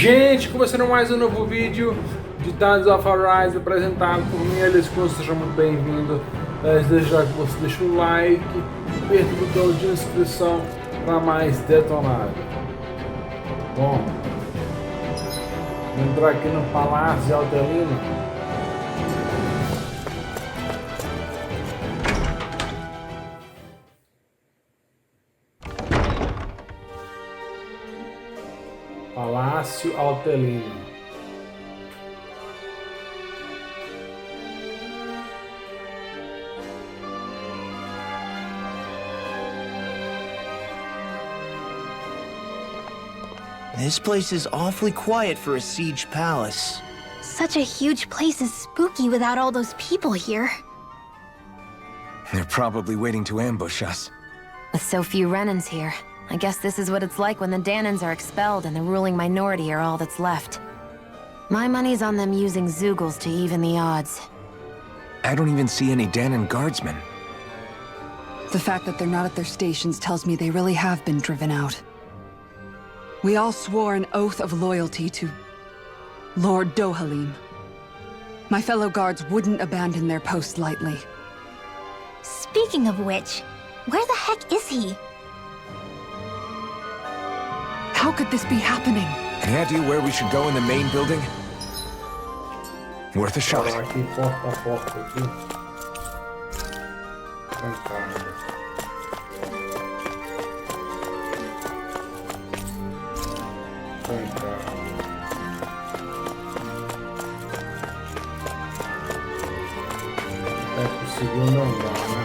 Gente, começando mais um novo vídeo de Tales of Arise apresentado por mim, eles seja muito bem-vindo. Desde já que você deixa um like, aperta o botão de inscrição para mais detonado. Bom, vou entrar aqui no Palácio de Autelina. Palácio Autelina. This place is awfully quiet for a siege palace. Such a huge place is spooky without all those people here. They're probably waiting to ambush us. With so few Renans here, I guess this is what it's like when the Danans are expelled and the ruling minority are all that's left. My money's on them using Zeugles to even the odds. I don't even see any Danan guardsmen. The fact that they're not at their stations tells me they really have been driven out. We all swore an oath of loyalty to Lord Dohalim. My fellow guards wouldn't abandon their post lightly. Speaking of which, where the heck is he? How could this be happening? Any idea where we should go in the main building? Worth a shot. Aqui, porta a porta aqui. Trancado. É pro segundo andar, né?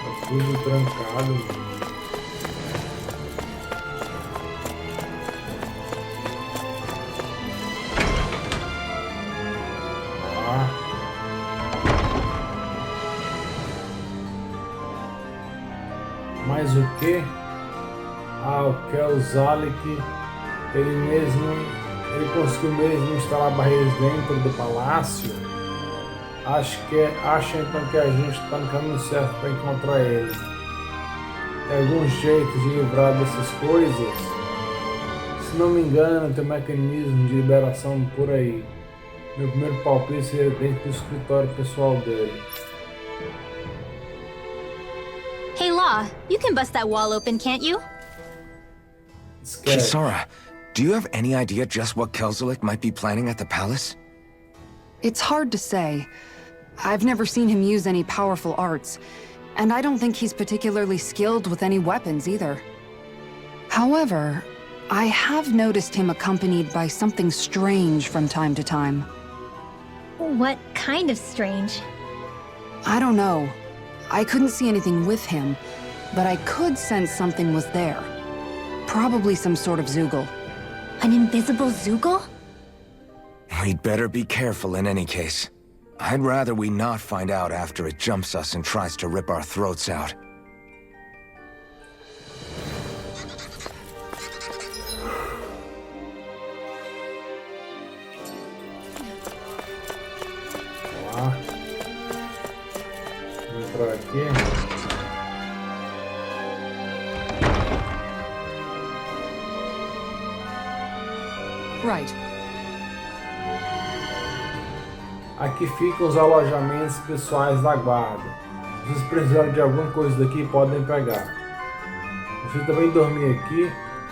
Tá tudo trancado, mano. Mas o que? O Kelzalik, ele conseguiu mesmo instalar barreiras dentro do palácio. Acha então que a gente está no caminho certo para encontrar ele. Tem algum jeito de livrar dessas coisas? Se não me engano, tem um mecanismo de liberação por aí. Meu primeiro palpite seria dentro do escritório pessoal dele. Hey Law, you can bust that wall open, can't you? Kisara, do you have any idea just what Kelzalik might be planning at the palace? It's hard to say. I've never seen him use any powerful arts, and I don't think he's particularly skilled with any weapons either. However, I have noticed him accompanied by something strange from time to time. What kind of strange? I don't know. I couldn't see anything with him, but I could sense something was there. Probably some sort of Zeugl. An invisible Zeugl? We'd better be careful in any case. I'd rather we not find out after it jumps us and tries to rip our throats out. Lá. Vou entrar aqui. Right. Aqui ficam os alojamentos pessoais da guarda. Se vocês precisarem de alguma coisa daqui, podem pegar. Você também dormir aqui.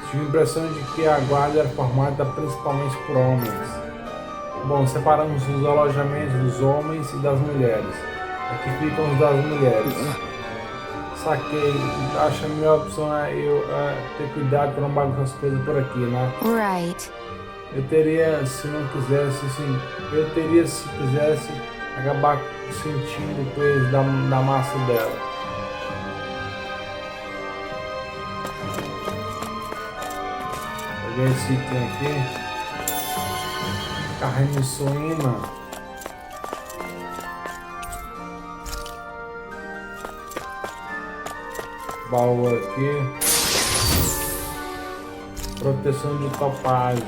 Tive a impressão de que a guarda era formada principalmente por homens. Bom, separamos os alojamentos dos homens e das mulheres. Aqui ficam os das mulheres. Saquei. Acho que a melhor opção é eu ter cuidado para não bagunçar as coisas por aqui, né? Right. Eu teria, se não quisesse, assim, se quisesse, acabar sentindo o peso da massa dela. Peguei esse item aqui. Carne suína. Baú aqui. Proteção de topázio.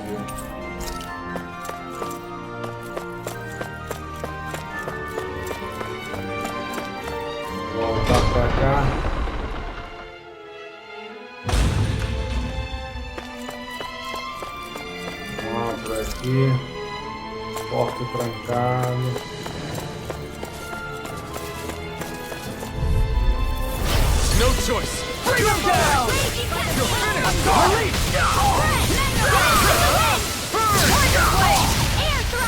pra cá. Vamos lá por aqui. Porta trancada. No choice. Bring them down! You're finished!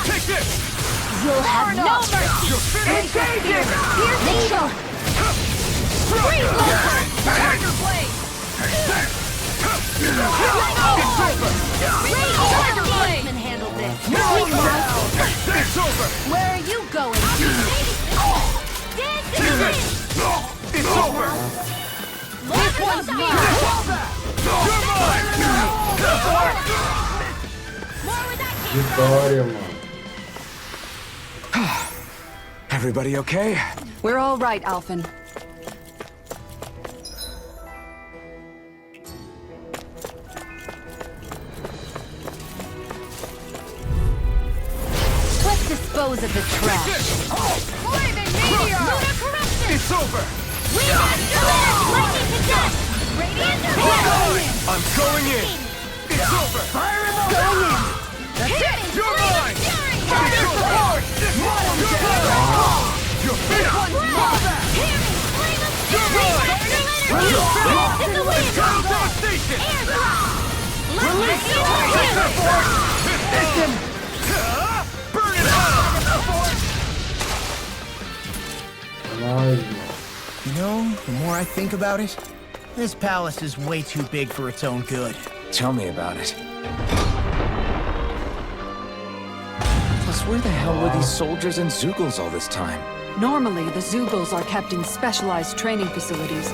Take this! You'll have no mercy! You're finished! Engaging! Here's the shot! Freeze laser! Tiger blade! Tiger blade! Handle this! It's over! Where are you going? It's over! This one's mine! You're mine! Vitória, mano. Everybody okay? We're all right, Alphen. Let's dispose of the trash. Flaming meteor! Lunar corruption! It's over! We master it! Lightning to death! Radiant to I'm going in! It's over! Fire in the Going in! That's it! You're mine! Fire support! You're finished! You're in the wind! Devastation! Release the Burn it out! Nós, mano. You know, the more I think about it, this palace is way too big for its own good. Tell me about it. Plus, where the hell were these soldiers and Zeugles all this time? Normally, the Zeugles are kept in specialized training facilities.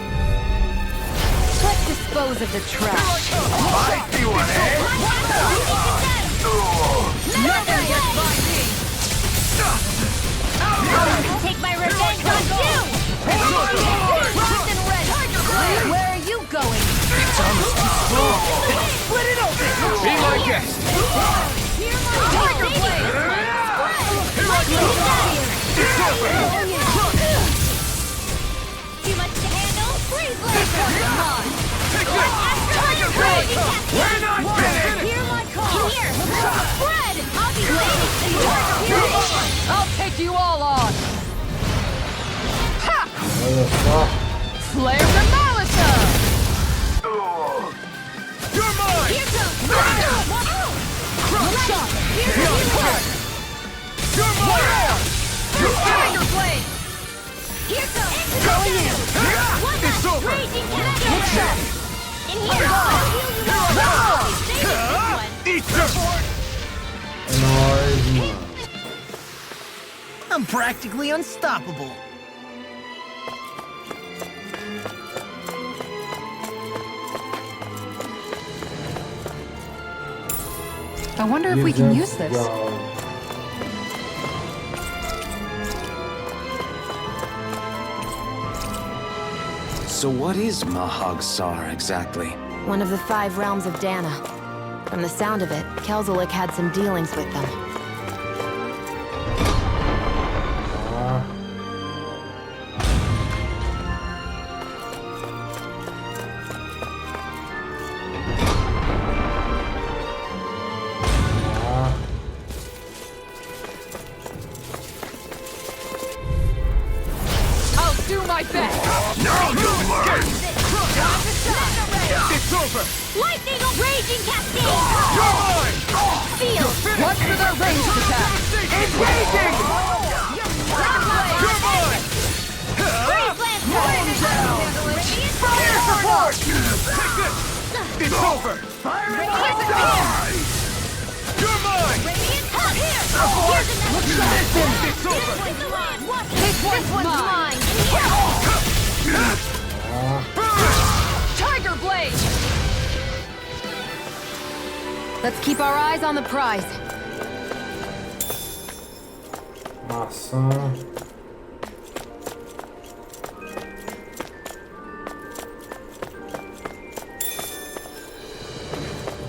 Let's dispose of the trash. I see one, Nothing gets by me! Take my revenge on you! Locked and ready! Where are you going? Split it open! Be my guest! Tiger blade! It's over! Too much to handle? Freeze laser! Take this! Tiger blade! We're not finished! Hear my call! Here! Fred! I'll be waiting for you! I'll take you all on! Olha só. Flare the Malisa! You're mine! Here goes! Crush! You're mine! You're Tiger blade! Here goes! Going in! One It's over! raging cannon! In here! Eat this! É nóis, mano. I'm practically unstoppable. I wonder if we can use this. So what is Mahag Sar exactly? One of the 5 realms of Dana. From the sound of it, Kelzelik had some dealings with them. Ah, ah. I'll do my best! Now you'll learn! It's over! Lightning raging cascade! You're mine! Feel! Watch for their ranged attack! Engaging! You're mine! Freeze Fire support! Take this! It's over! Fire in the You're mine! It's over! This one's mine! Tiger blade! Let's keep our eyes on the prize. Maçã.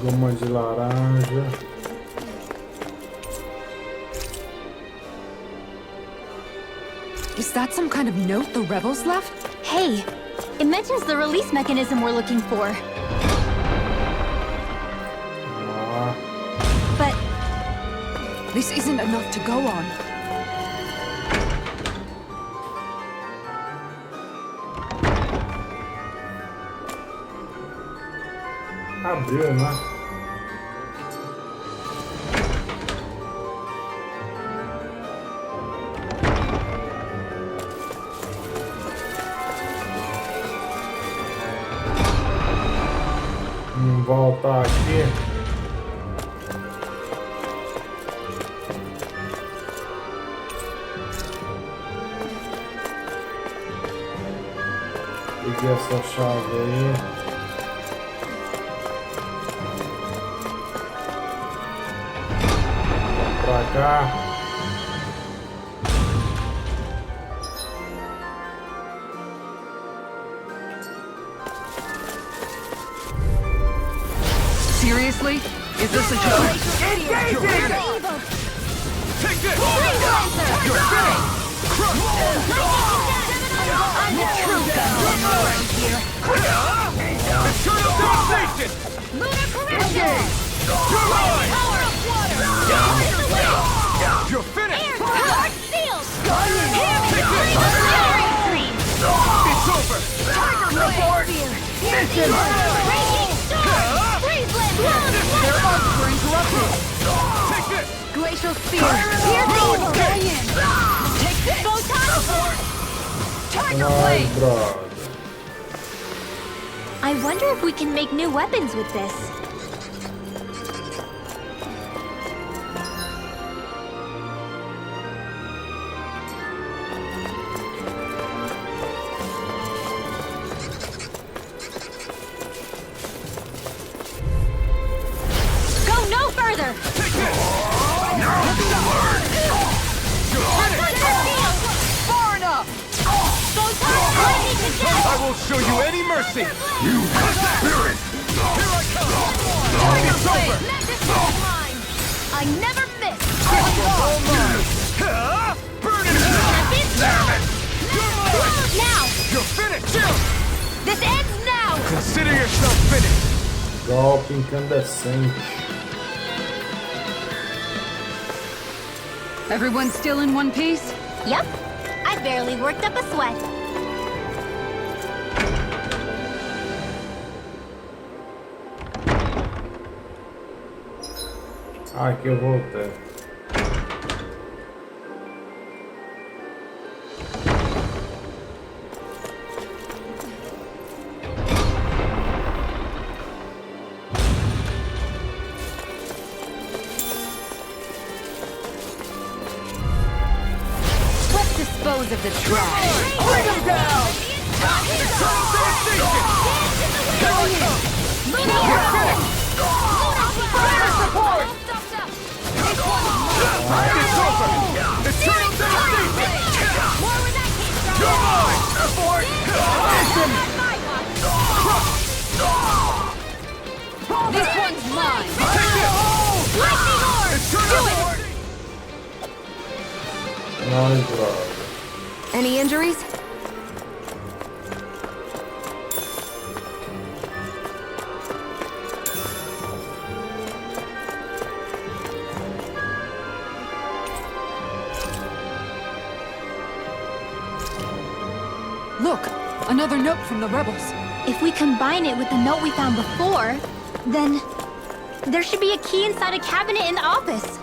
Goma de laranja. Is Is that some kind of note the rebels left? Hey, it mentions the release mechanism we're looking for. Ah, But This isn't enough to go on. abriu, né? Vamos voltar aqui. Peguei essa chave aí. Pra cá. Seriously? Is this a joke? you're evil! Take this! You're I'm the true gun around here. Eternal devastation! Lunar correction! You're mine! Power of water! You're finished! Air guard sealed! Here we go! Fiery stream! It's over! Tiger report! Piercing blow! Raging storm! Freezeland blown Their arcs were interrupted. Take this! Glacial spear. Piercing Going in. Take this! Photon! Tiger Ai, blade! droga. I wonder if we can make new weapons with this. Go no further! Now you'll learn! You're finished! Far enough! Photon lightning to death! I won't show you any mercy! You have spirit! Here I come! It's over! This one's mine! I never miss! All mine! Burn it! Damn it! Now! You're finished! This ends now! Consider yourself finished! Golpe incandescente. Everyone still in one piece? Yep. I barely worked up a sweat. Ah, aqui eu voltei. Let's dispose of the trash. Bring him down! Fire support! It's over! Eternal devastation! More where that came from! You're mine! Abort! This one's mine! Take this! Lightning orb! Eternal Do it! Ai, droga. Any injuries? Look, another note from the rebels. If we combine it with the note we found before, then there should be a key inside a cabinet in the office.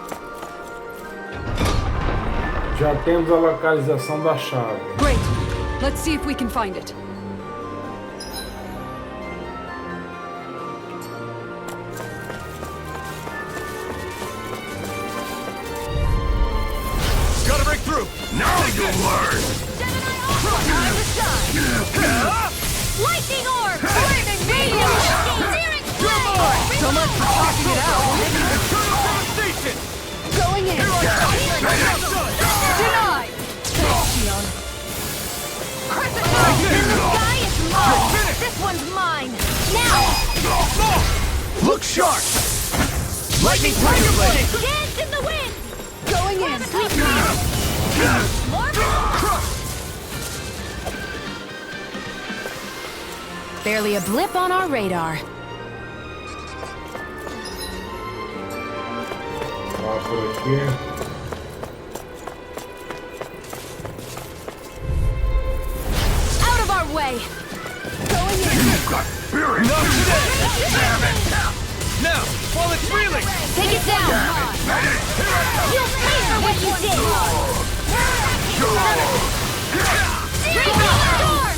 Já temos a localização da chave. Great. Let's see if we can find it. Gotta break through! Now you'll learn! Time to shine! Lightning orb! Flaming medium! Searing flame! So much for talking it out. Eternal devastation! Going in. Denied. Crescent moon! The sky is mine! finished! This one's mine! Now! Look sharp! Lightning tiger blade! Dance in the wind! Going in. Sweet moon! More Barely a blip on our radar. Ó, por aqui. Out of our way! Going in! You've got spirit! Not today! Damn it! Now, while it's reeling! Take it down! You'll pay for what you did! Bring me the door!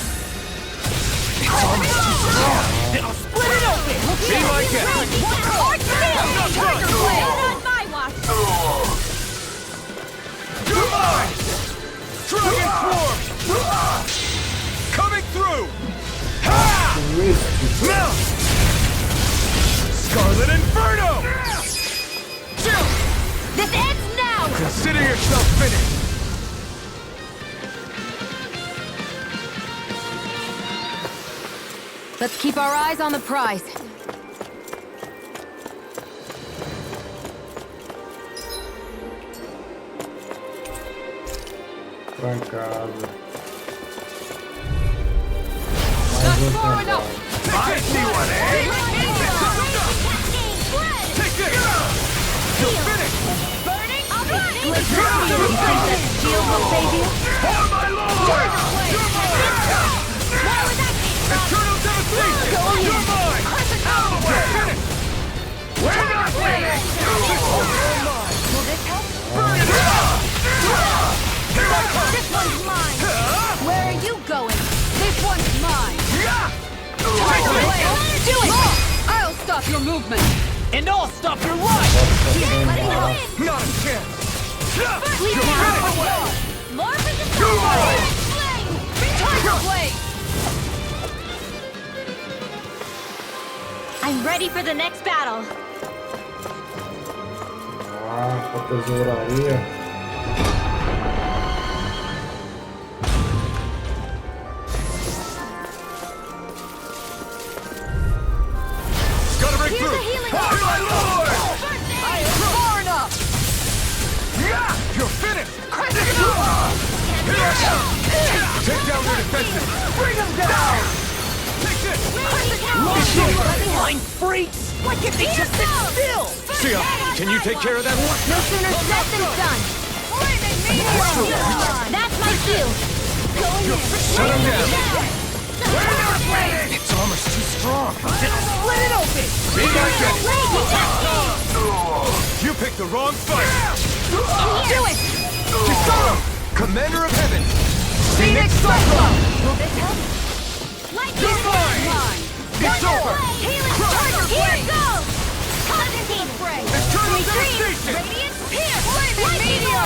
I'll split it open! Be my guest! I'm not done! Not on my watch! You're mine! Dragon Swarm! Coming through! Ha! Now! Scarlet Inferno! This ends now! Consider yourself finished! Let's keep our eyes on the prize. Pra casa. That's Mais far um enough! I see one, eh? Take this! You're finished! Burning? Shield will save you. Oh my lord! Eternal devastation! You're mine! Out of the way! Finish! We're not winning! Will this help? Burn it up! Here I come! This one's mine! Where are you going? This one's mine! Do it! I'll stop your movement! And I'll stop your life! Not a chance! Leave You're me finished! out! More for the You're mine! Tiger Blade! I'm ready for the next battle. Ah, pra tesouraria. Gotta break Here's through! a healing Oh my lord! Far enough! Yeah! You're finished! Here I come! Take down their defenses! Bring them down! Take this! Blind freaks! Why can't they just sit still? Sia, can you take care of that one? No sooner said than done. That's my cue. Shut him down! Its armor's too strong. Split it open! Be my guest! You picked the wrong fight! Do it! Commander of Heaven! Phoenix Cyclone! Will this help? You're mine! It's over! Here goes! Constantine! Eternal devastation! Radiant Pierce! Flaming Meteor!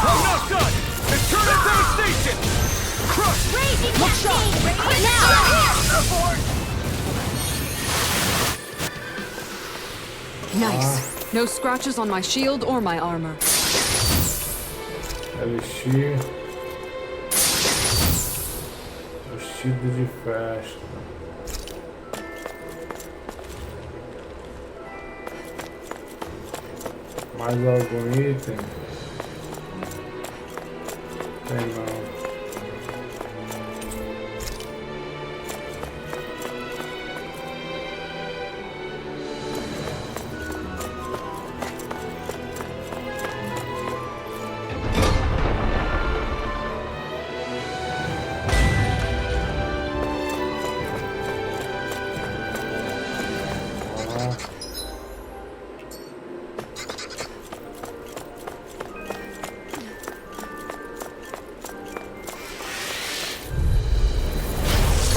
I'm not done! Eternal devastation! Crush! Raging Cascade! Nice. No scratches on my shield or my armor. Elixir. Vestido de festa. Mais algum item? Tem não.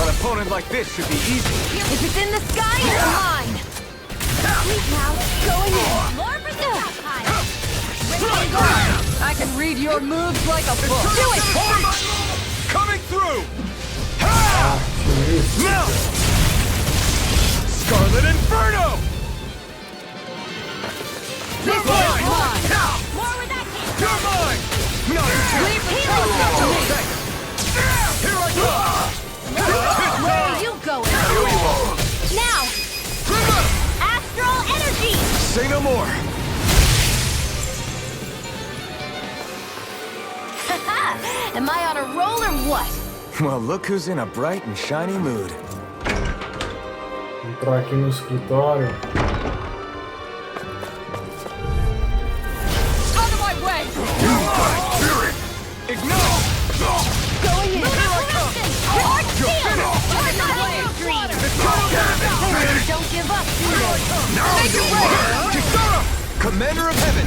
An opponent like this should be easy. If it's in the sky, it's mine! Sweet now, going in. More for the top high. I can read your moves like a book. Do it! Coming through! Ha! Now! Scarlet Inferno! This You're one's mine! mine! More where that came from. You're mine! Not a chance! Leave the trust up to me! Here I come! Where are you going? Now! Astral energy! Say no more! Am I on a roll or what? Well, look who's in a bright and shiny mood. Entrar aqui no escritório. Out of my way! Spirit! Ignite! Going in. You're finished! Don't give up. Make it ready! Kisara! Commander of Heaven!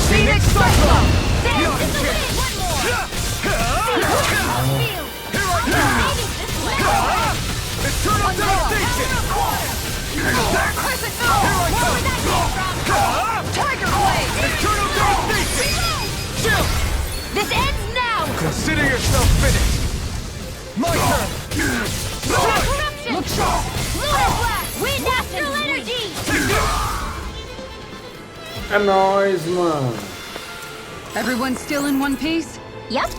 Phoenix Cyclone! One more. Here I come! Eternal devastation! Here I come! Tiger Blade. Eternal devastation! Chill! This ends now. Consider yourself finished! My turn! Corruption. Look sharp. Lunar blast. Wind astral energy. É nóis, mano. Everyone still in one piece? Yep.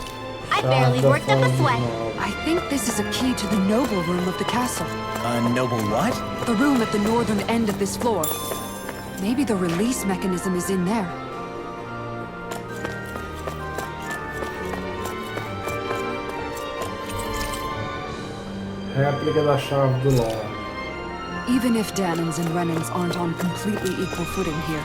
I barely worked up a sweat. I think this is a key to the noble room of the castle. A noble what? The room at the northern end of this floor. Maybe the release mechanism is in there. Réplica da chave do Lord. Even if Danans and Renans aren't on completely equal footing here.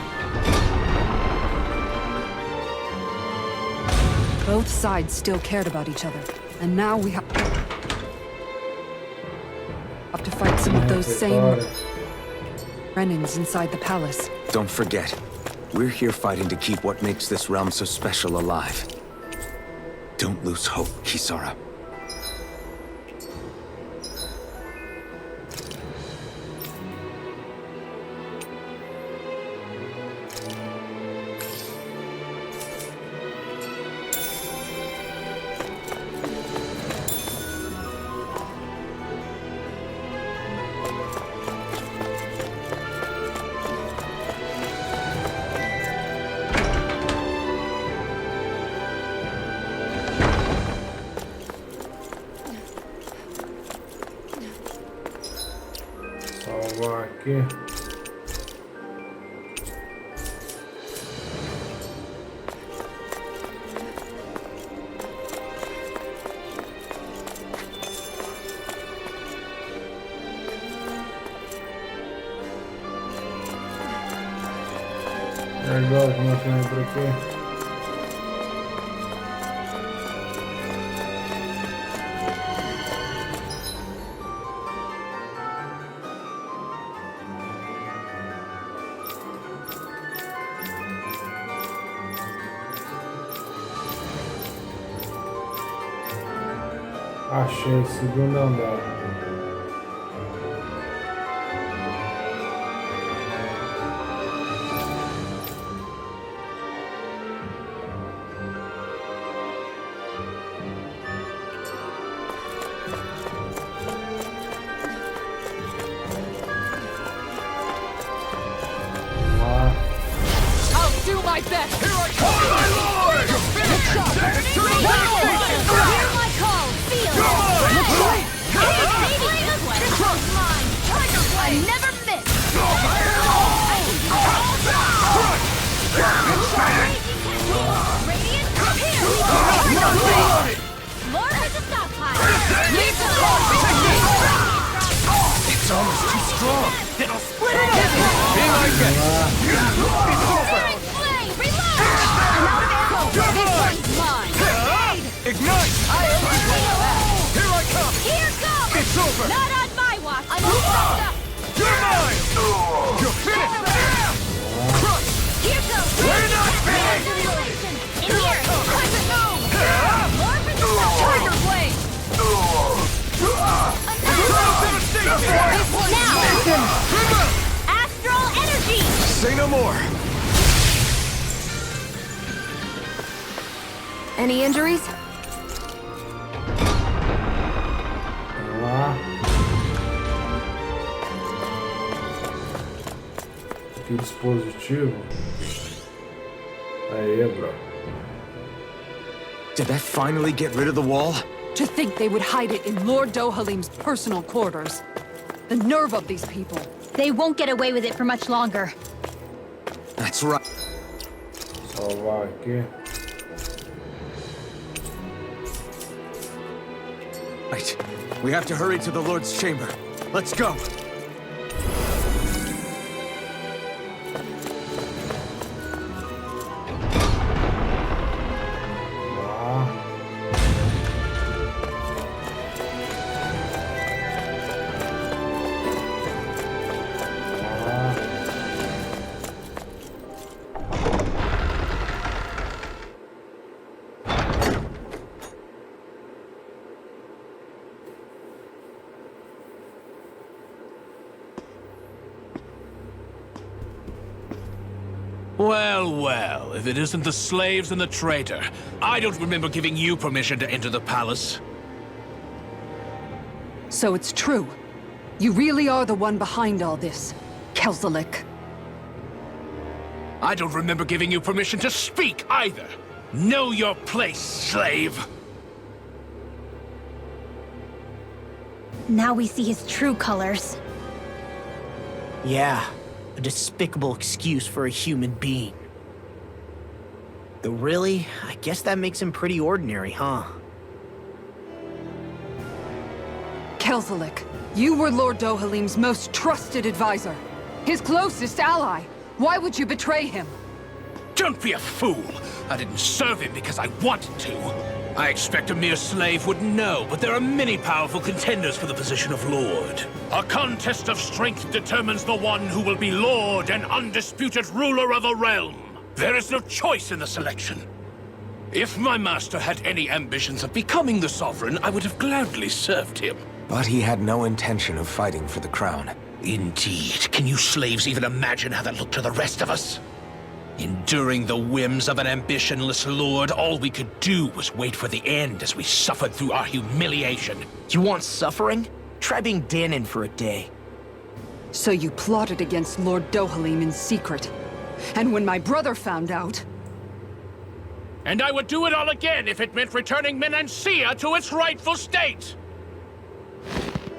Both sides still cared about each other, and now we have to fight some of those same Renans inside the palace. Don't forget, we're here fighting to keep what makes this realm so special alive. Don't lose hope, Kisara. Salvar aqui. E agora como é que eu entro aqui? Achei, segundo andar. I'll do my best! Here I come! My lord! You're finished! Hear my call. Feel. I never miss. Radiant, here. Lord has a stockpile. It's almost too strong! It'll split it up! Be my guest! It's over! Flame, reload. I'm out of ammo. This one's mine. Ignite! Here I come! Here goes. It's over! Not on my watch. I'm all set up. You're mine! You're finished! Crush! Here goes. We're not finished! Simulation. In here. Crescent moon. More for the Tiger blade. Now. Astral energy. Say no more! Any injuries? Vamos lá. Aqui o dispositivo. Aí, bro. Did that finally get rid of the wall? To think they would hide it in Lord Dohalim's personal quarters. The nerve of these people. They won't get away with it for much longer. That's right. Salvar aqui. Right. We have to hurry to the Lord's chamber. Let's go. Well, well, if it isn't the slaves and the traitor. I don't remember giving you permission to enter the palace. So it's true. You really are the one behind all this, Kelzelik. I don't remember giving you permission to speak either. Know your place, slave. Now we see his true colors. Yeah, a despicable excuse for a human being. Though really, I guess that makes him pretty ordinary, huh? Kelzelik, you were Lord Dohalim's most trusted advisor. His closest ally. Why would you betray him? Don't be a fool! I didn't serve him because I wanted to. I expect a mere slave would know, but there are many powerful contenders for the position of Lord. A contest of strength determines the one who will be Lord and undisputed ruler of a realm. There is no choice in the selection. If my master had any ambitions of becoming the sovereign, I would have gladly served him. But he had no intention of fighting for the crown. Indeed. Can you slaves even imagine how that looked to the rest of us? Enduring the whims of an ambitionless lord, all we could do was wait for the end as we suffered through our humiliation. You want suffering? Try being Danon for a day. So you plotted against Lord Dohalim in secret. And when my brother found out... And I would do it all again if it meant returning Menancia to its rightful state!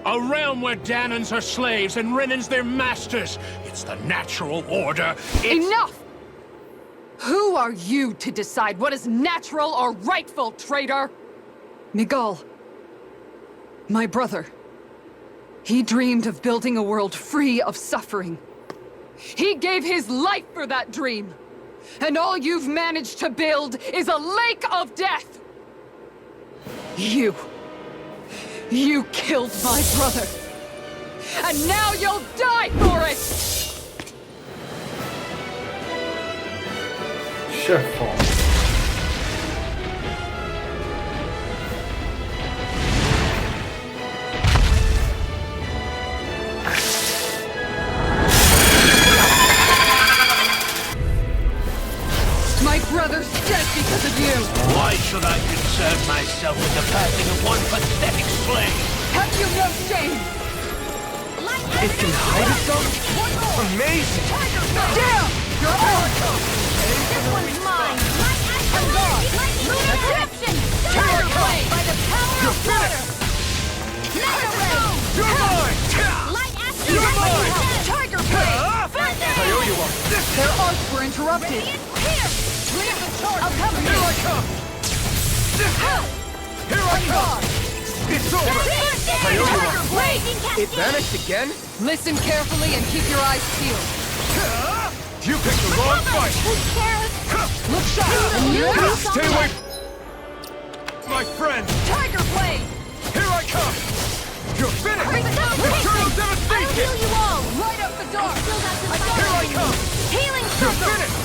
A realm where Danons are slaves and Renans their masters. It's the natural order. Enough! Who are you to decide what is natural or rightful, traitor? Miguel. My brother. He dreamed of building a world free of suffering. He gave his life for that dream. And all you've managed to build is a lake of death! You killed my brother! And now you'll die for it! Chefão. My brother's dead because of you! Why should I concern myself with the passing of one pathetic slave? Have you no shame? It can hide itself? Amazing! Damn! You're all... This one's mine! I'm gone! Eruption! Tiger Blade! By the power of water! Mega Ray! You're mine! Light action! You're mine! Tiger Blade! I owe you one! Their arts were interrupted. Here! I'll cover Here you! I come! Here I come! It's over! I owe you one! Blazing It vanished again? Listen carefully and keep your eyes peeled. You picked the wrong fight! Look sharp! Stay away! My friend! Tiger Blade! Here I come! You're finished! Eternal I'll devastation! heal you all! Light up the dark! Still got some Here I fire. come! Healing You're circle! finished!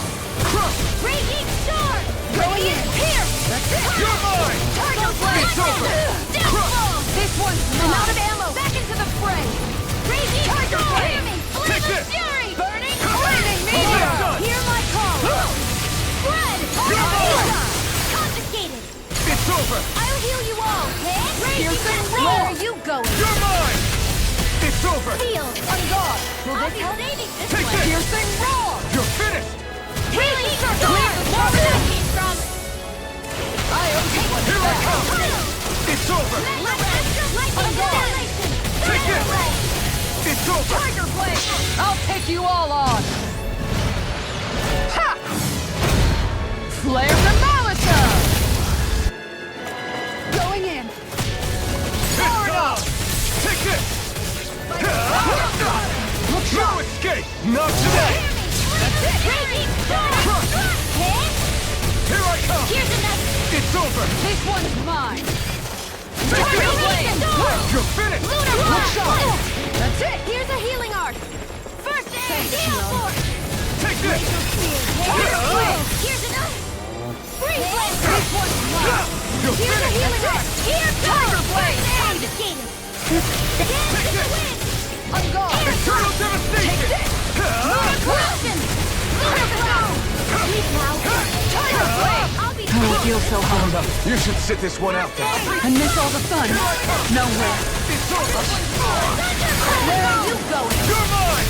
Crush! Raging star! Going in! Here! You're mine! Tiger Blade! It's over! Death blow! This one's I'm out of ammo! Back into the fray! Raging Tiger star! Blade! Hear me! Take Blazing this! fury! Burning Blazing meteor! done! Hear my call! Spread! You're mine! Confiscated! It's over! I'll heal you all! Piercing Where roar! are you going? You're mine! It's over! Seal! On guard! I'll be saving this Take way! this! Piercing roar! You're finished! Healing circle! Clear the Where target! that came from! I owe you one Here I back. come! It's over! Take this! It's over! Tiger Blade! I'll take you all on! Ha! Flare the Malisa! Going in! It's gone! Take this! Look No sharp! escape! Not today! Here I come! Here's another! It's over! This one's mine! Take Tiger this! Blade! You're finished! Lunar Look Rock! sharp! That's it! Here's a healing arc! First aid! Heal force! Take this! Tiger Blade! Here's another! Freeze Blade! This one's mine! You're Here's a finished! healing arc! Here Tiger Blade! Confiscated! The dance is the wind! On guard! Eternal devastation! Lunar Corruption! Lunar Throne! feel so hungry. You should sit this one out then. And miss all the fun. Nowhere. It's over. Where are you going? You're mine.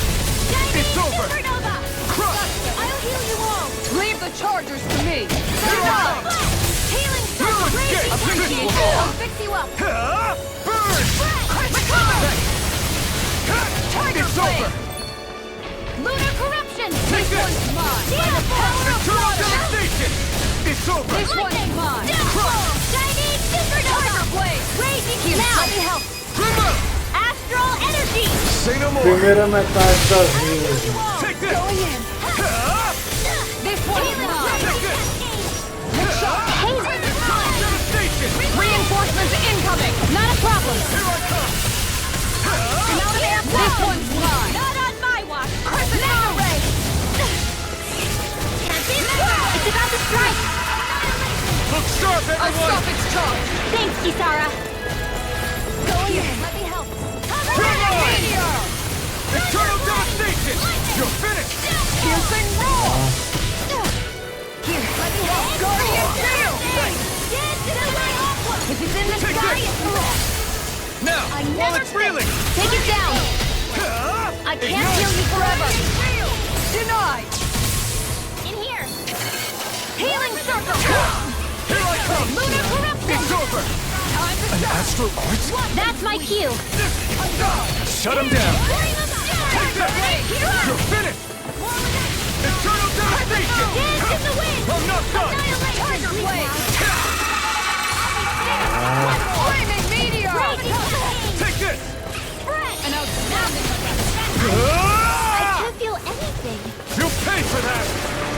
Shining It's over. Supernova! Crush. I'll heal you all! Leave the chargers to me. Healing circle! escape. Appreciate it! I'll fix you up! Burn. Recover! Tiger It's blade! over. Lunar corruption! Take this. One's mine! By the power of Eternal water! devastation. It's over. This one's mine! Shining Supernova! Tiger blade! Raging here! Now! Let me help! Remote. Astral energy! Say no more. Primeira metade das vidas. Take this. Going in! This one's mine! Take this. Devastation. Reinforcements incoming! Not a problem! Here I come. This one's mine! Not on my watch! Mega ray! It's about to strike! Look sharp, I'll everyone. stop its charge. Thanks, Kisara! Going in! Let me help! Meteor. Eternal devastation. You're finished. Piercing roar. Here, let me help! Guardian shield. If it's in the Take sky, this. it's lost! Now, I while never it's reeling. Take it down! I can't heal you forever! Denied. In here! Healing circle! Here I come. Lunar corruption! It's over. Time to An shine. astral art? That's my cue! Shut him down. Take that. You're finished. Eternal devastation. Dance in the wind! I'm not done. Tiger blade! Flaming meteor. Take this. An outstanding. Ah! I can't feel anything! You'll pay for that.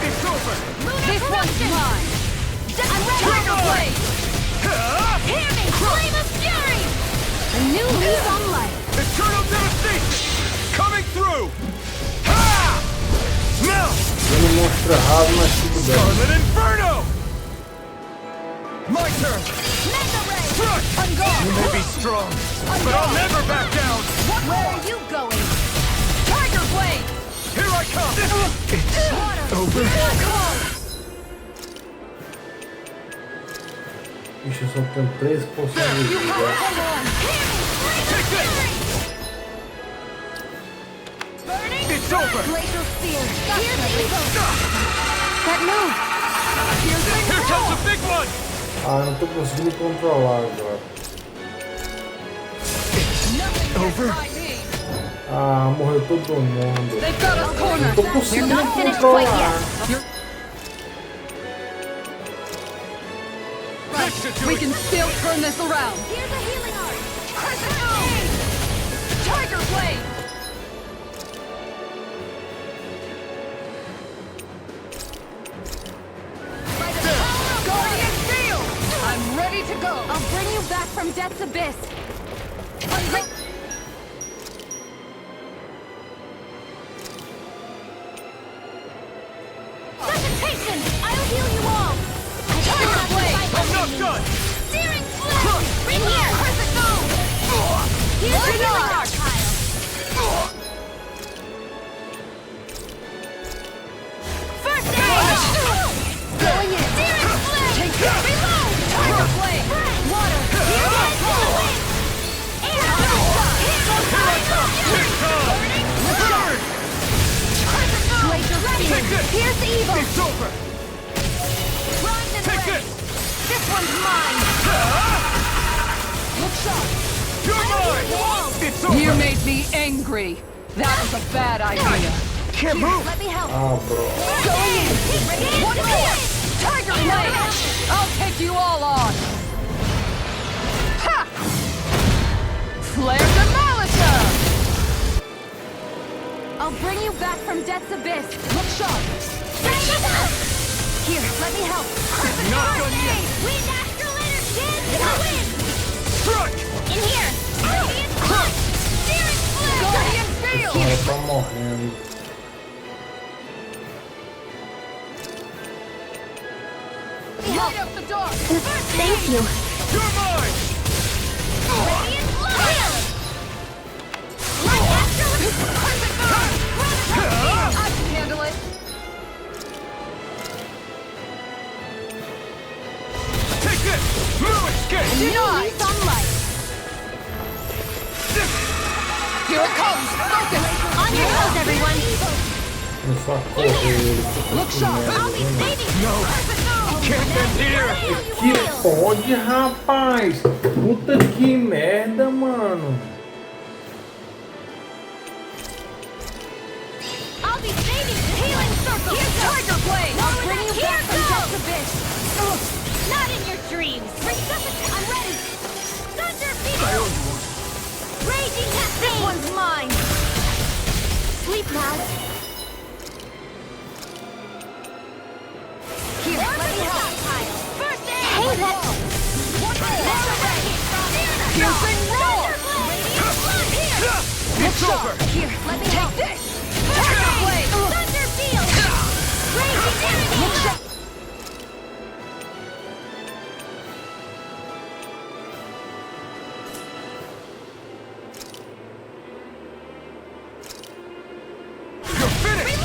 It's over. This one's mine. Tiger blade. Hear me! Flame of fury! A new lease on life! Eternal devastation. Coming through. Ha! Now, Eu não mostro errado, mas tudo bem. Scarlet Inferno. My turn. Mega ray! Crush. You may be strong, but I'll never back down. Where are you going? Tiger blade. Here I come. It's over. Ixi, eu só tenho 3% de vida. Take this. It's over. Glacial spear! Here's the evil! That move! Here comes the big one. Ah, eu não tô conseguindo controlar agora. Over. Ah, morreu todo mundo. They've got us Não cornered. tô conseguindo not finished quite controlar. We can still turn this around. Here's a healing art! Tiger blade. Guardian shield. I'm ready to go. I'll bring you back from death's abyss! Suffocation! I'll heal you all! I'm not done. Searing flame! In here! Here's the healing art pile! First aid! Going in! Searing flame! Reload! Tiger blade! Water! Here's the wind! Air! Burn. Glacial spear! Here's the evil! It's over. Rise and Take ray. this. This one's mine! Look sharp. You're mine. It's over. You made me angry. That was a bad idea. Can't move. Let me help! Ah, bro. Going in! One more! Tiger blade. I'll take you all on. Ha! Flare demolition. I'll bring you back from death's abyss! Look sharp. Here, let me help! Not done yet. Wind astral energy! In the wind! Strike. In here! Radiant punch! Searing flame! Guardian shield. Ela tá morrendo. Light up the dark. Thank you! You're mine. Radiant flame! Light astral I can handle it. Here it comes! Focus! On your toes, everyone! Começou a correr. Look sharp! I'll be saving you! No! Can't end here! Que pode, rapaz! Puta que merda, mano! I'll be saving you! Healing circle! Here's Tiger Blade! I'll bring you back from depths abyss! Not in your dreams! Resuscitate! I'm ready! Thunder Beetle! Raging Cascade! This one's mine! Sleep now! Here, let me help! First aid! Hey, that's... Piercing roar! It's over! Here, let me help! This! Tiger Blade! Thunder Field! Raging Cascade! You're finished!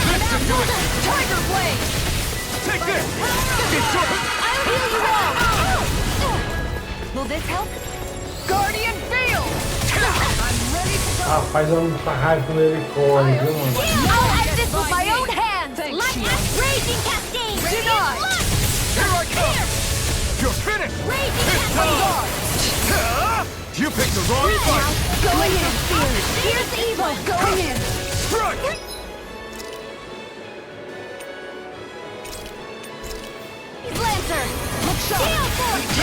This should do it! Tiger Blade! Take this! It's over! I'll heal you all! Will this help? Guardian Field! I'm ready to go! Rapaz, eu não tá raiva quando ele corre, viu, mano? I'll have this with my own hands! Thanks, Like Shield. Raging Cascade! Denied. Here I come! You're finished! Raging It's Cascade! You picked the wrong fight! Going in! Here's evil! Going in! Strike! Lancer! Look sharp! Heal Force!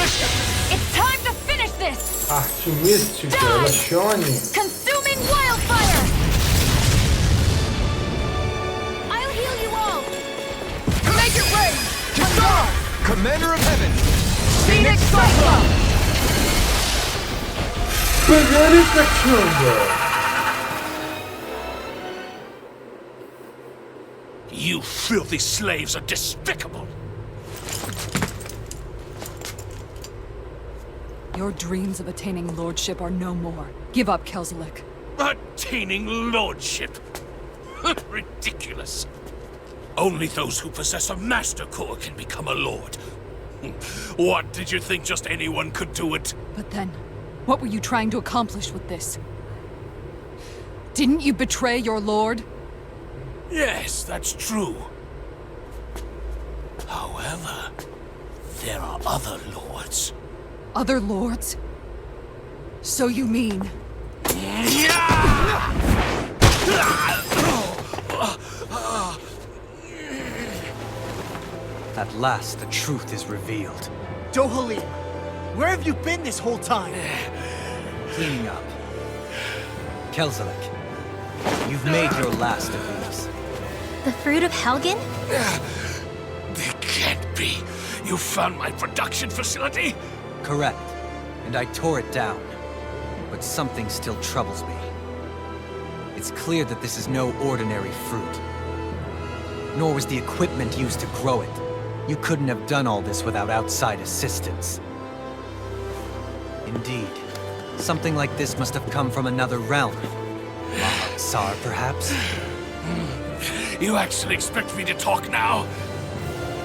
It's time to finish this! Arte mística, ela Shone. Consuming wildfire! I'll heal you all! Make it rain! Kisar! Commander of Heaven! Phoenix Cyclone! Pegar e cachanga. You filthy slaves are despicable! Your dreams of attaining lordship are no more. Give up, Kelzelik. Attaining lordship! Ridiculous! Only those who possess a master core can become a lord. What, did you think just anyone could do it? But then, what were you trying to accomplish with this? Didn't you betray your lord? Yes, that's true. However, there are other lords. Other lords? So you mean... At last, the truth is revealed. Dohalim, where have you been this whole time? Cleaning up. Kelzelik, you've made your last of these. The fruit of Helgen? It can't be. You found my production facility? Correct. And I tore it down. But something still troubles me. It's clear that this is no ordinary fruit. Nor was the equipment used to grow it. You couldn't have done all this without outside assistance. Indeed. Something like this must have come from another realm. Tsar, perhaps? You actually expect me to talk now?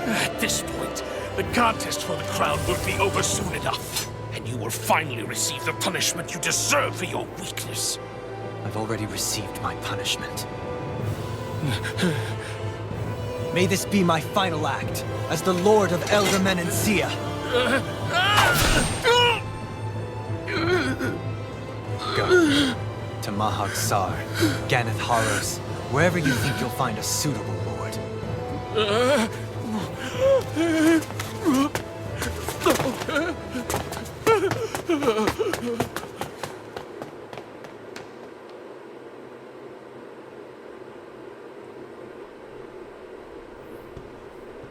At this point, the contest for the crown will be over soon enough. And you will finally receive the punishment you deserve for your weakness. I've already received my punishment. May this be my final act as the Lord of Elder Menancia. Go. To Mahag Sar, Ganeth Horrors, wherever you think you'll find a suitable lord.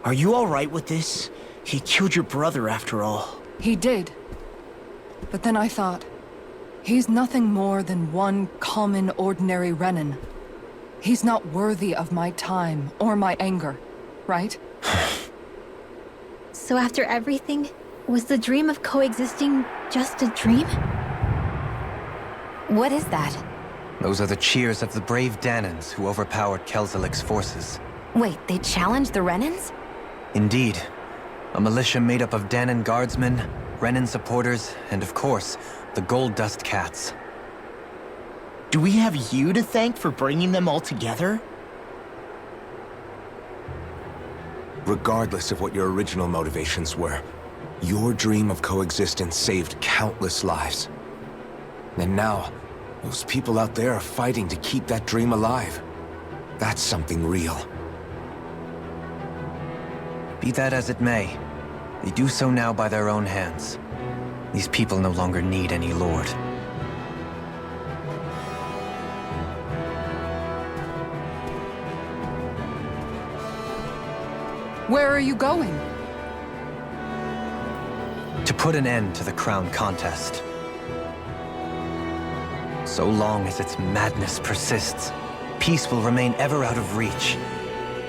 Are you all right with this? He killed your brother after all. He did. But then I thought, he's nothing more than one common, ordinary Renan. He's not worthy of my time or my anger, right? So after everything, was the dream of coexisting just a dream? What is that? Those are the cheers of the brave Danans who overpowered Kelzelik's forces. Wait, they challenged the Renans? Indeed. A militia made up of Danan guardsmen, Renan supporters, and of course, the Gold Dust Cats. Do we have you to thank for bringing them all together? Regardless of what your original motivations were, your dream of coexistence saved countless lives. And now, those people out there are fighting to keep that dream alive. That's something real. Be that as it may, they do so now by their own hands. These people no longer need any lord. Where are you going? To put an end to the crown contest. So long as its madness persists, peace will remain ever out of reach.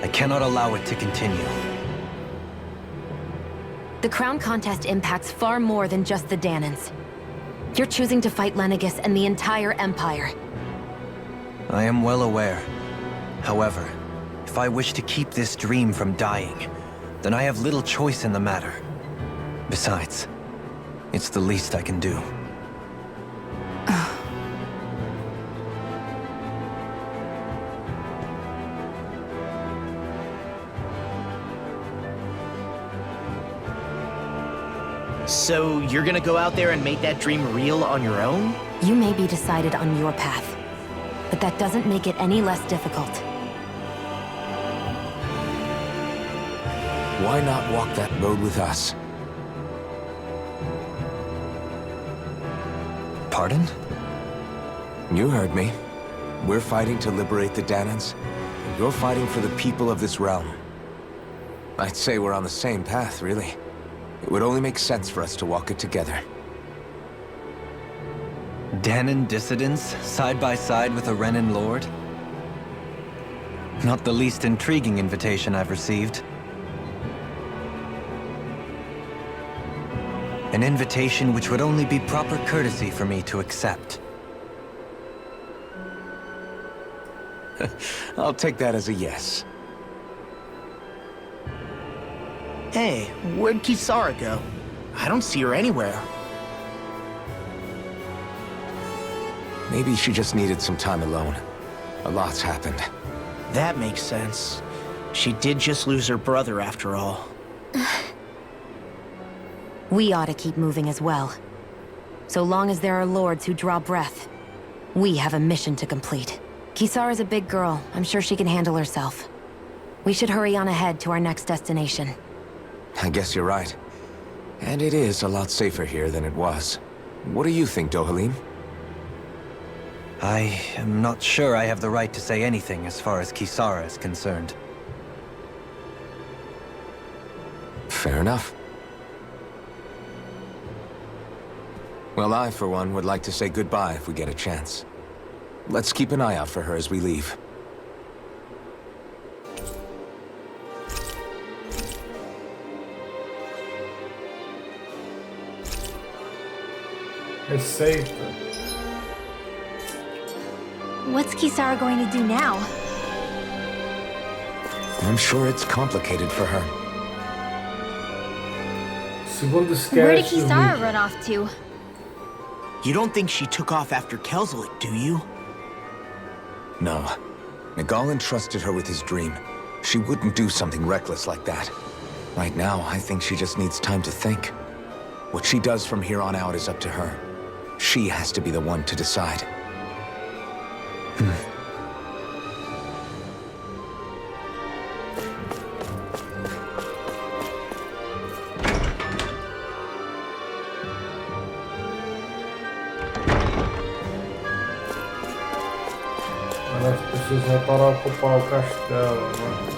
I cannot allow it to continue. The crown contest impacts far more than just the Danans. You're choosing to fight Lenegis and the entire Empire. I am well aware. However, if I wish to keep this dream from dying, then I have little choice in the matter. Besides, it's the least I can do. So you're gonna go out there and make that dream real on your own? You may be decided on your path, but that doesn't make it any less difficult. Why not walk that road with us? Pardon? You heard me. We're fighting to liberate the Danans, and you're fighting for the people of this realm. I'd say we're on the same path, really. It would only make sense for us to walk it together. Danan dissidents, side by side with a Renan lord? Not the least intriguing invitation I've received. An invitation which would only be proper courtesy for me to accept. I'll take that as a yes. Hey, where'd Kisara go? I don't see her anywhere. Maybe she just needed some time alone. A lot's happened. That makes sense. She did just lose her brother after all. We ought to keep moving as well. So long as there are lords who draw breath, we have a mission to complete. Kisara's a big girl. I'm sure she can handle herself. We should hurry on ahead to our next destination. I guess you're right. And it is a lot safer here than it was. What do you think, Dohalim? I am not sure I have the right to say anything as far as Kisara is concerned. Fair enough. Well, I, for one, would like to say goodbye if we get a chance. Let's keep an eye out for her as we leave. It's safe. What's Kisara going to do now? I'm sure it's complicated for her. Segundo Where did sketch do Kisara vídeo. run off to? You don't think she took off after Kelzelik, do you? No. Nagal entrusted her with his dream. She wouldn't do something reckless like that. Right now, I think she just needs time to think. What she does from here on out is up to her. She has to be the one to decide. Elas precisam para ocupar o castelo, né?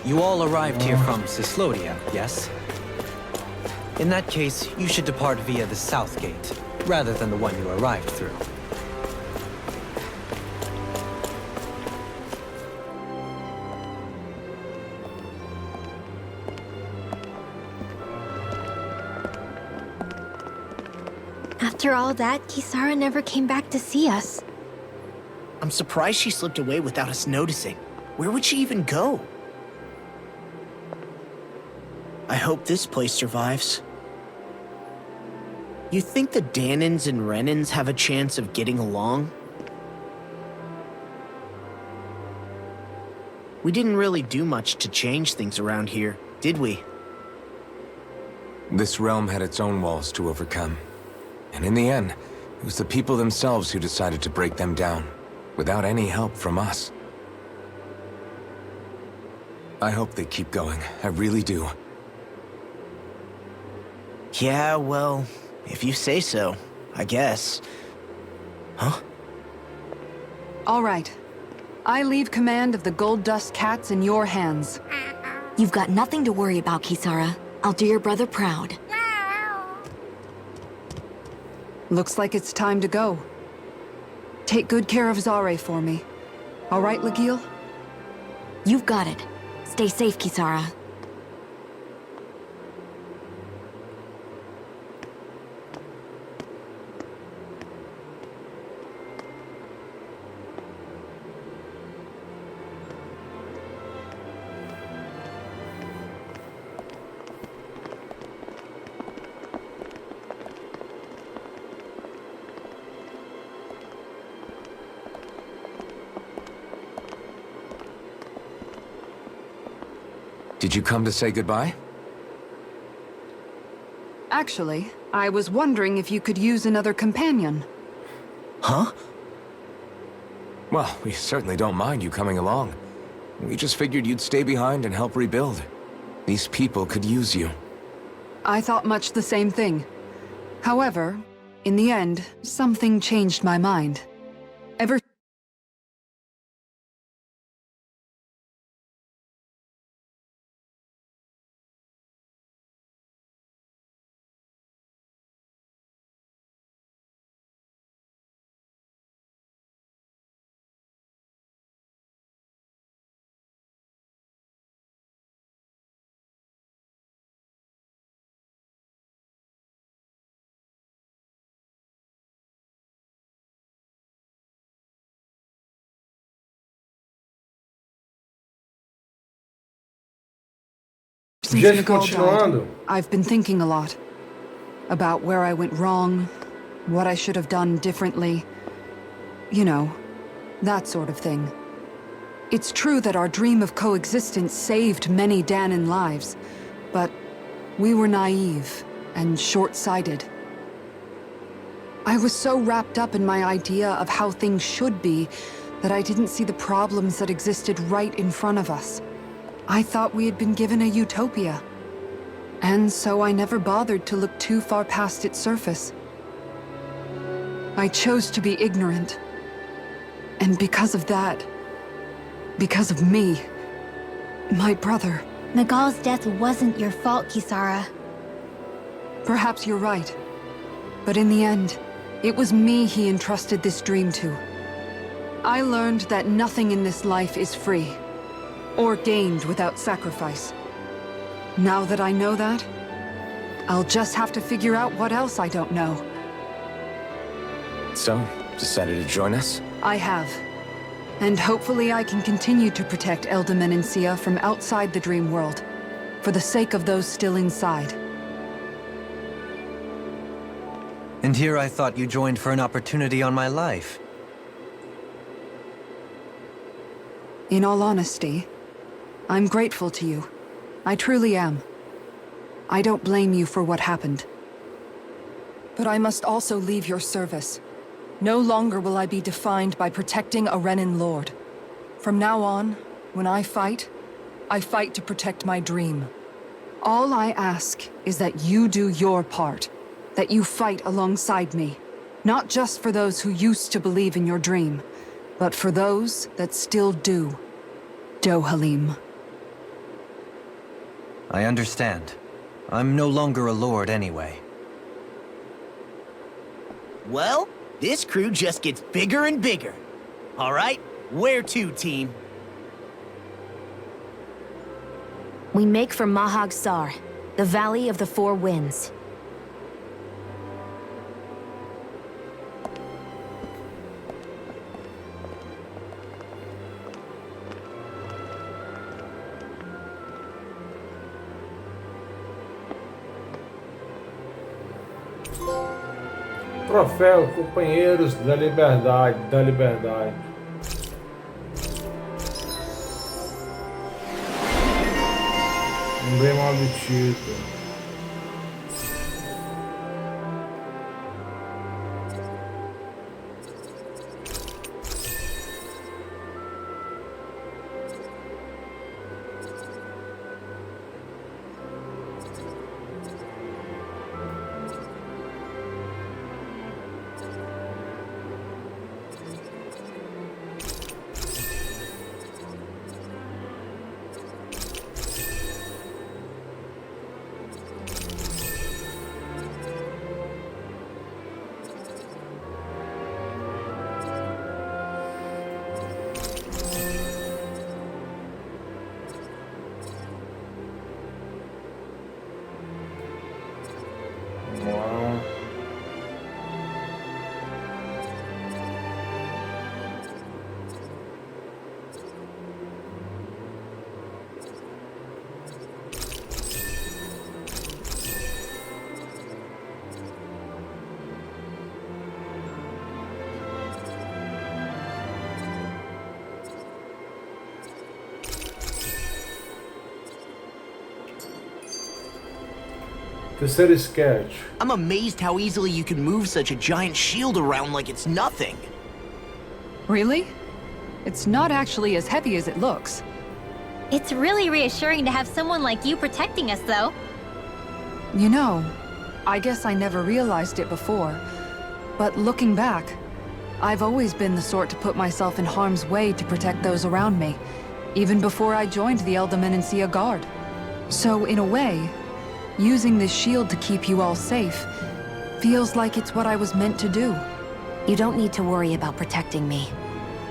You all arrived here from Cislodia, yes? In that case, you should depart via the south gate, rather than the one you arrived through. After all that, Kisara never came back to see us. I'm surprised she slipped away without us noticing. Where would she even go? I hope this place survives. You think the Danins and Renins have a chance of getting along? We didn't really do much to change things around here, did we? This realm had its own walls to overcome. And in the end, it was the people themselves who decided to break them down, without any help from us. I hope they keep going. I really do. Yeah, well, if you say so, I guess. Huh? All right. I leave command of the Gold Dust Cats in your hands. You've got nothing to worry about, Kisara. I'll do your brother proud. Looks like it's time to go. Take good care of Zare for me. All right, Legil? You've got it. Stay safe, Kisara. Did you come to say goodbye? Actually, I was wondering if you could use another companion. Huh? Well, we certainly don't mind you coming along. We just figured you'd stay behind and help rebuild. These people could use you. I thought much the same thing. However, in the end, something changed my mind. Ever Since Gente, Nicole continuando. died, I've been thinking a lot. About where I went wrong, what I should have done differently. You know, that sort of thing. It's true that our dream of coexistence saved many Danan lives, but we were naive and short-sighted. I was so wrapped up in my idea of how things should be that I didn't see the problems that existed right in front of us. I thought we had been given a utopia. And so I never bothered to look too far past its surface. I chose to be ignorant. And because of that, because of me, my brother... Nagal's death wasn't your fault, Kisara. Perhaps you're right. But in the end, it was me he entrusted this dream to. I learned that nothing in this life is free, or gained without sacrifice. Now that I know that, I'll just have to figure out what else I don't know. So, decided to join us? I have. And hopefully I can continue to protect Elda Menencia from outside the dream world, for the sake of those still inside. And here I thought you joined for an opportunity on my life. In all honesty, I'm grateful to you. I truly am. I don't blame you for what happened. But I must also leave your service. No longer will I be defined by protecting a Renin Lord. From now on, when I fight to protect my dream. All I ask is that you do your part. That you fight alongside me. Not just for those who used to believe in your dream, but for those that still do. Dohalim. I understand. I'm no longer a lord anyway. Well, this crew just gets bigger and bigger. All right, where to, team? We make for Mahag Sar, the Valley of the Four Winds. Troféu Companheiros da Liberdade, Emblema obtido. Terceiro sketch. I'm amazed how easily you can move such a giant shield around like it's nothing. Really? It's not actually as heavy as it looks. It's really reassuring to have someone like you protecting us, though. You know, I guess I never realized it before. But looking back, I've always been the sort to put myself in harm's way to protect those around me, even before I joined the Eldermenensia Guard. So in a way, using this shield to keep you all safe feels like it's what I was meant to do. You don't need to worry about protecting me.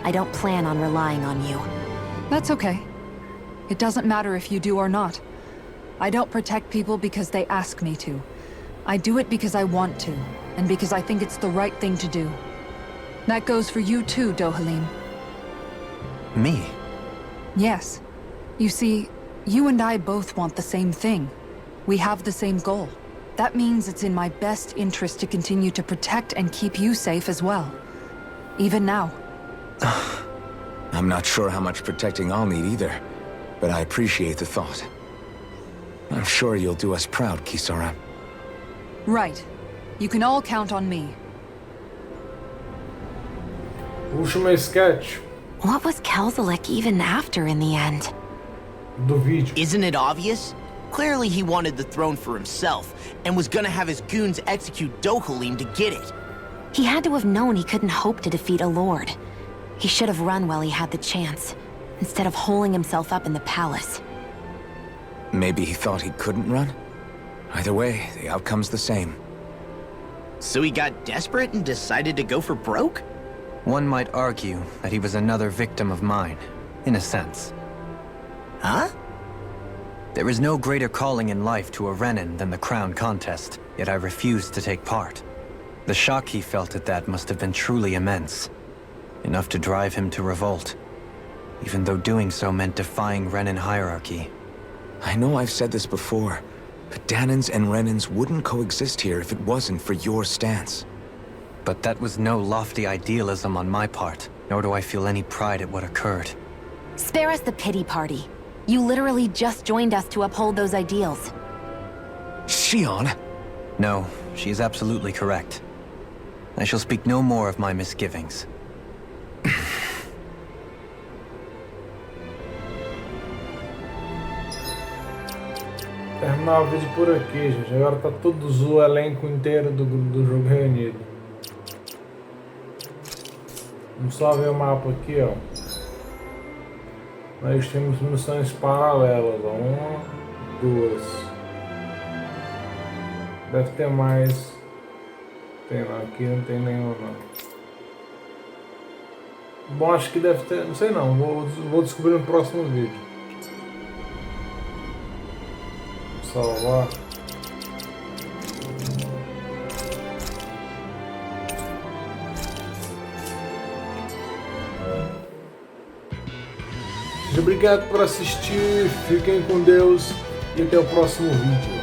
I don't plan on relying on you. That's okay. It doesn't matter if you do or not. I don't protect people because they ask me to. I do it because I want to, and because I think it's the right thing to do. That goes for you too, Dohalim. Me? Yes. You see, you and I both want the same thing. We have the same goal. That means it's in my best interest to continue to protect and keep you safe as well. Even now. I'm not sure how much protecting I'll need either, but I appreciate the thought. I'm sure you'll do us proud, Kisara. Right. You can all count on me. Último sketch What was Kelzalek even after in the end? do vídeo. Isn't it obvious? Clearly he wanted the throne for himself, and was gonna have his goons execute Dohalim to get it. He had to have known he couldn't hope to defeat a lord. He should have run while he had the chance, instead of holding himself up in the palace. Maybe he thought he couldn't run? Either way, the outcome's the same. So he got desperate and decided to go for broke? One might argue that he was another victim of mine, in a sense. Huh? There is no greater calling in life to a Renin than the crown contest, yet I refused to take part. The shock he felt at that must have been truly immense. Enough to drive him to revolt, even though doing so meant defying Renin hierarchy. I know I've said this before, but Danins and Renins wouldn't coexist here if it wasn't for your stance. But that was no lofty idealism on my part, nor do I feel any pride at what occurred. Spare us the pity party. You literally just joined us to uphold those ideals. Shion! No, she is absolutely correct. I shall speak no more of my misgivings. Terminar o vídeo por aqui, gente. Agora tá todo o elenco inteiro do jogo reunido. Vamos só ver o mapa aqui, ó. Nós temos missões paralelas, ó. 1, 2. Deve ter mais. Tem não, aqui não tem nenhum não. Bom, acho que deve ter, não sei não, vou descobrir no próximo vídeo. Salvar. Muito obrigado por assistir, fiquem com Deus e até o próximo vídeo.